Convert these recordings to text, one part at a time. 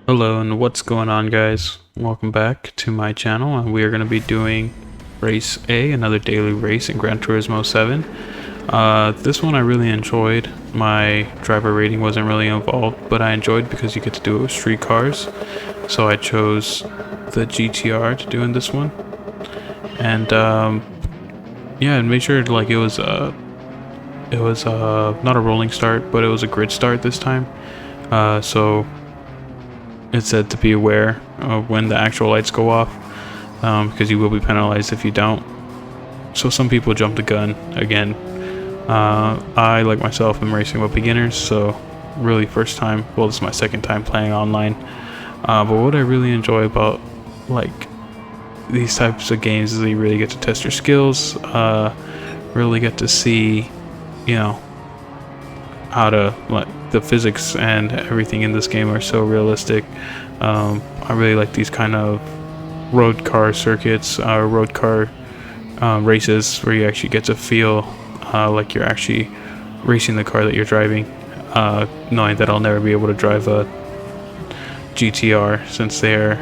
Hello and what's going on, guys? Welcome back to my channel, and we are going to be doing race A, another daily race in GranTurismo 7. This one I really enjoyed. My driver rating wasn't really involved, but I enjoyed because you get to do it with street cars. So I chose the GTR to do in this one. And yeah, and make sure like it was not a rolling start, but it was a grid start this time. So it said to be aware of when the actual lights go off, because you will be penalized if you don't. So some people jump the gun. Again, I, like myself, am racing with beginners, so really first time, well, this is my second time playing online. But what I really enjoy about like these types of games is that you really get to test your skills, really get to see, you know, how to, like, the physics and everything in this game are so realistic. I really like these kind of road car circuits, road car races where you actually get to feel like you're actually racing the car that you're driving, knowing that I'll never be able to drive a GTR since they're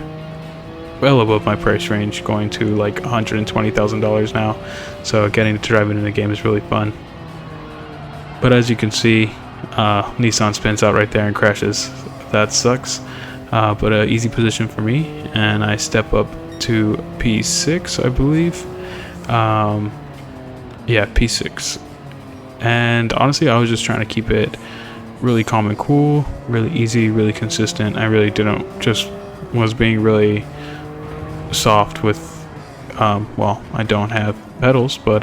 well above my price range, going to like $120,000 now. So getting to drive it in the game is really fun. But as you can see, Nissan spins out right there and crashes. That sucks. But an easy position for me, and I step up to P6, I believe. Yeah, P6. And honestly, I was just trying to keep it really calm and cool, really easy, really consistent. I really was being really soft with, well, I don't have pedals, but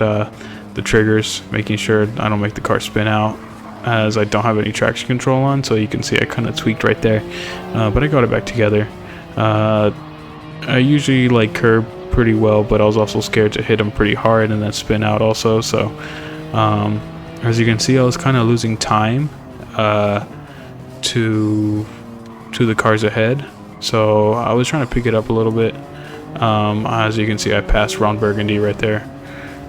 the triggers, making sure I don't make the car spin out, as I don't have any traction control on. So you can see I kind of tweaked right there, but I got it back together. I usually like curb pretty well, but I was also scared to hit them pretty hard and then spin out also. So as you can see, I was kind of losing time to the cars ahead, so I was trying to pick it up a little bit. As you can see, I passed Ron Burgundy right there,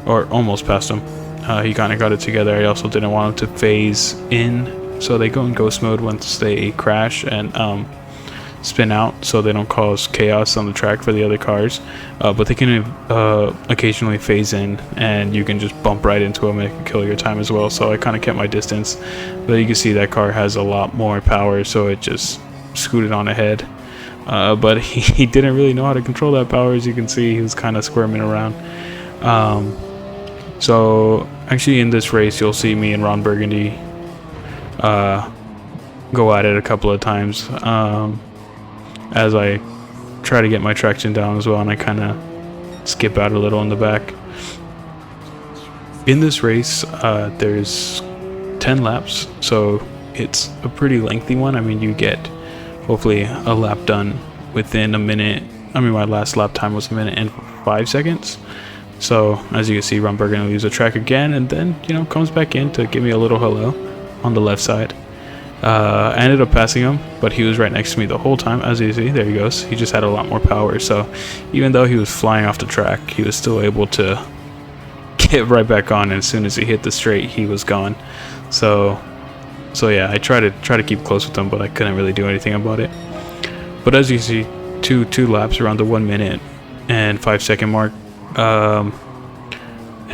or almost past him. He kind of got it together. I also didn't want him to phase in, so they go in ghost mode once they crash and spin out, so they don't cause chaos on the track for the other cars. But they can occasionally phase in, and you can just bump right into them and it can kill your time as well. So I kind of kept my distance, but you can see that car has a lot more power, so it just scooted on ahead. But he didn't really know how to control that power. As you can see, he was kind of squirming around. So actually in this race, you'll see me and Ron Burgundy go at it a couple of times, as I try to get my traction down as well, and I kind of skip out a little in the back. In this race, there's 10 laps, so it's a pretty lengthy one. I mean, you get hopefully a lap done within a minute. I mean, my last lap time was 1 minute and 5 seconds. So as you can see, Ron Burgundy leaves the track again, and then, you know, comes back in to give me a little hello on the left side. I ended up passing him, but he was right next to me the whole time. As you see, there he goes. He just had a lot more power, so even though he was flying off the track, he was still able to get right back on, and as soon as he hit the straight, he was gone. So yeah, I try to keep close with him, but I couldn't really do anything about it. But as you see, two laps around the 1 minute and 5 second mark,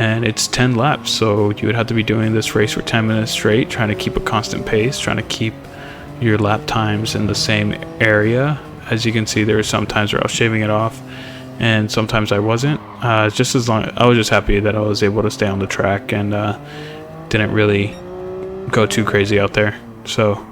and it's 10 laps, so you would have to be doing this race for 10 minutes straight, trying to keep a constant pace, trying to keep your lap times in the same area. As you can see, there were some times where I was shaving it off, and sometimes I wasn't. Just as long, I was just happy that I was able to stay on the track and didn't really go too crazy out there. So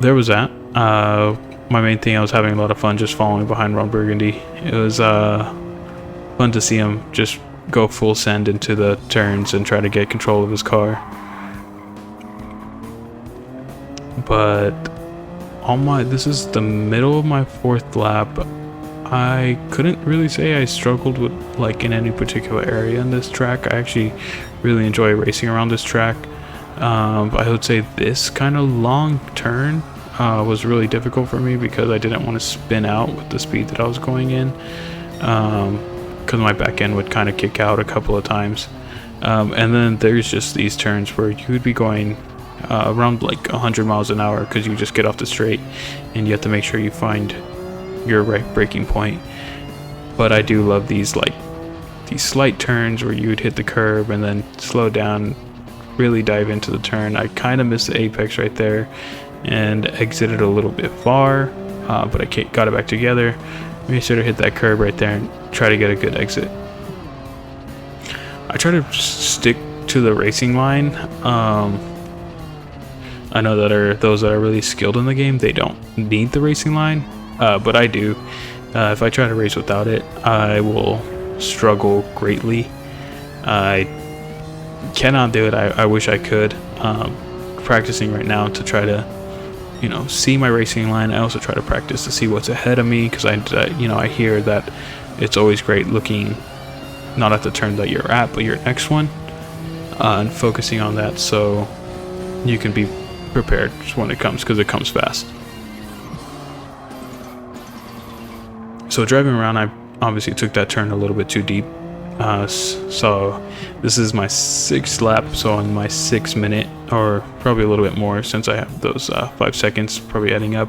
there was that. My main thing, I was having a lot of fun just following behind Ron Burgundy. It was fun to see him just go full send into the turns and try to get control of his car. But this is the middle of my 4th lap. I couldn't really say I struggled with like in any particular area in this track. I actually really enjoy racing around this track. I would say this kind of long turn was really difficult for me because I didn't want to spin out with the speed that I was going in, because my back end would kind of kick out a couple of times. And then there's just these turns where you would be going around like 100 miles an hour, because you just get off the straight and you have to make sure you find your right braking point. But I do love these slight turns where you would hit the curb and then slow down, really dive into the turn. I kind of missed the apex right there and exited a little bit far, but I got it back together. Made sure to hit that curb right there and try to get a good exit. I try to stick to the racing line. I know that those that are really skilled in the game, they don't need the racing line, but I do. If I try to race without it, I will struggle greatly. I cannot do it. I wish I could. Practicing right now to try to, see my racing line. I also try to practice to see what's ahead of me, because I hear that it's always great looking not at the turn that you're at, but your next one, and focusing on that so you can be prepared when it comes, because it comes fast. So driving around, I obviously took that turn a little bit too deep. So this is my 6th lap, so on my 6 minute, or probably a little bit more since I have those 5 seconds probably adding up,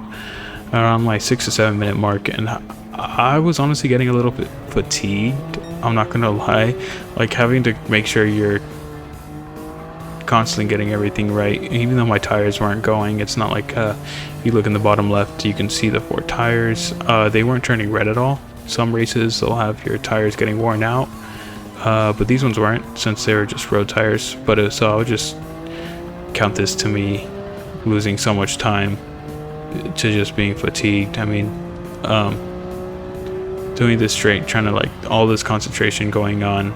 around my 6 to 7 minute mark, and I was honestly getting a little bit fatigued. I'm not gonna lie, like having to make sure you're constantly getting everything right, even though my tires weren't going. It's not like if you look in the bottom left, you can see the 4 tires. They weren't turning red at all. Some races they'll have your tires getting worn out, but these ones weren't, since they were just road tires. But so I would just count this to me losing so much time to just being fatigued. I mean, doing this straight, trying to like all this concentration going on,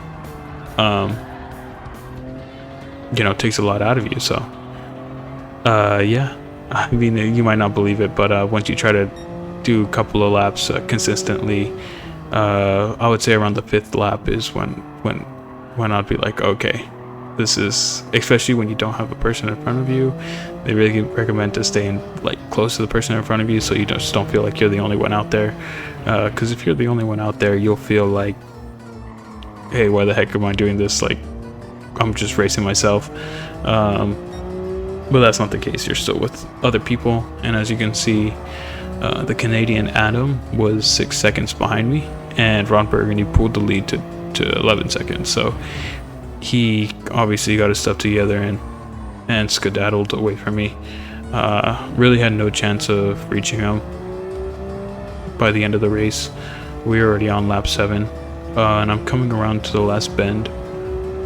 takes a lot out of you. So yeah, I mean, you might not believe it, but once you try to do a couple of laps consistently, I would say around the 5th lap is when I'd be like, okay, this is, especially when you don't have a person in front of you, they really recommend to stay in like close to the person in front of you, so you just don't feel like you're the only one out there, because if you're the only one out there, you'll feel like, hey, why the heck am I doing this? Like, I'm just racing myself. But that's not the case. You're still with other people, and as you can see, the Canadian Adam was 6 seconds behind me, and Ron Burgundy pulled the lead to 11 seconds. So he obviously got his stuff together and skedaddled away from me. Really had no chance of reaching him by the end of the race. We were already on lap 7, and I'm coming around to the last bend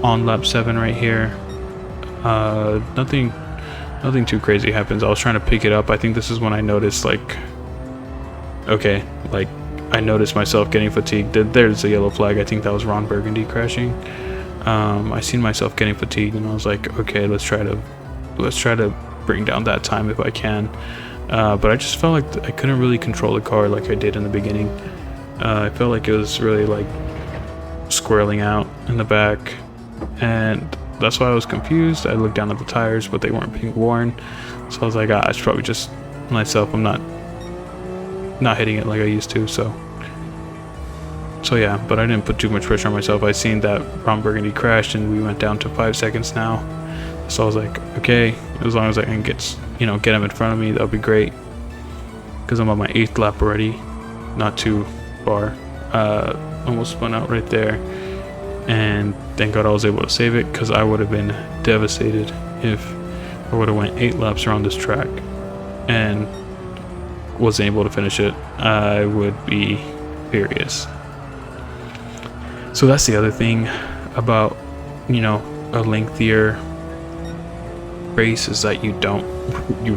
on lap 7 right here. Nothing too crazy happens. I was trying to pick it up. I think this is when I noticed, like, okay, like I noticed myself getting fatigued. There's a yellow flag. I think that was Ron Burgundy crashing. I seen myself getting fatigued, and I was like, okay, let's try to bring down that time if I can. But I just felt like I couldn't really control the car like I did in the beginning. I felt like it was really like squirreling out in the back, and that's why I was confused. I looked down at the tires, but they weren't being worn, so I was like, it's probably just myself. I'm not hitting it like I used to. So yeah, but I didn't put too much pressure on myself. I seen that Ron Burgundy crashed, and we went down to 5 seconds now. So I was like, okay, as long as I can get him in front of me, that'll be great, because I'm on my 8th lap already, not too far. Almost spun out right there, and thank God I was able to save it, because I would have been devastated if I would have went 8 laps around this track and wasn't able to finish it. I would be furious. So that's the other thing about a lengthier race, is that you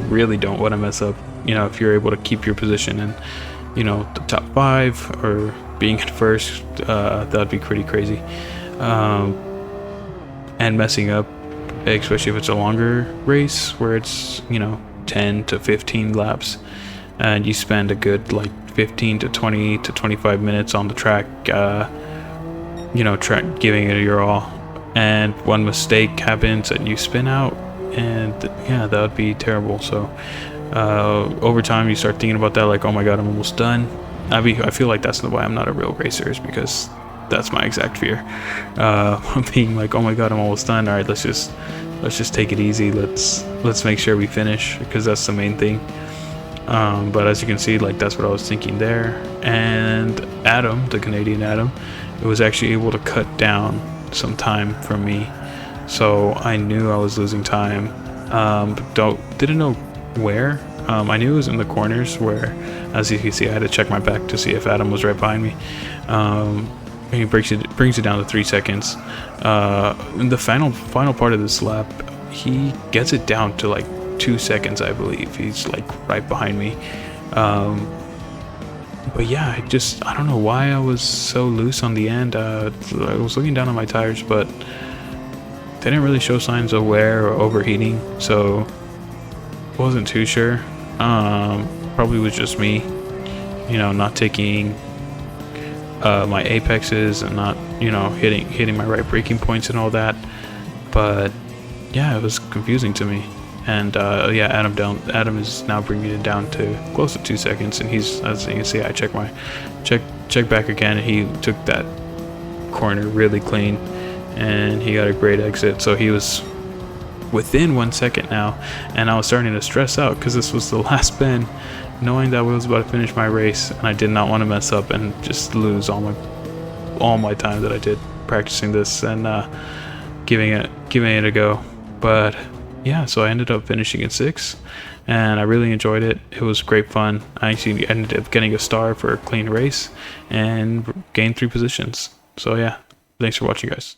really don't want to mess up. If you're able to keep your position in the top 5 or being at first, that'd be pretty crazy. And messing up, especially if it's a longer race where it's 10 to 15 laps, and you spend a good like 15 to 20 to 25 minutes on the track, giving it your all, and one mistake happens and you spin out, and yeah, that would be terrible. So over time you start thinking about that, like, oh my god, I'm almost done. I feel like that's why I'm not a real racer, is because that's my exact fear. Being like, oh my god, I'm almost done. All right, let's just let's just take it easy. Let's make sure we finish, because that's the main thing. But as you can see, like, that's what I was thinking there. And Adam, the Canadian Adam, it was actually able to cut down some time from me, so I knew I was losing time, but didn't know where. I knew it was in the corners, where, as you can see, I had to check my back to see if Adam was right behind me. He brings it down to 3 seconds. In the final part of this lap, he gets it down to like 2 seconds, I believe. He's like right behind me. But yeah, I don't know why I was so loose on the end. I was looking down on my tires, but they didn't really show signs of wear or overheating, so wasn't too sure. Probably was just me, not taking my apexes and not, hitting my right braking points and all that. But yeah, it was confusing to me. And yeah, Adam is now bringing it down to close to 2 seconds, and he's, as you can see, I check back again, and he took that corner really clean, and he got a great exit. So he was within 1 second now, and I was starting to stress out because this was the last bend, knowing that I was about to finish my race, and I did not want to mess up and just lose all my time that I did practicing this and giving it a go. But yeah, so I ended up finishing in 6th, and I really enjoyed it. It was great fun. I actually ended up getting a star for a clean race and gained 3 positions. So yeah, thanks for watching, guys.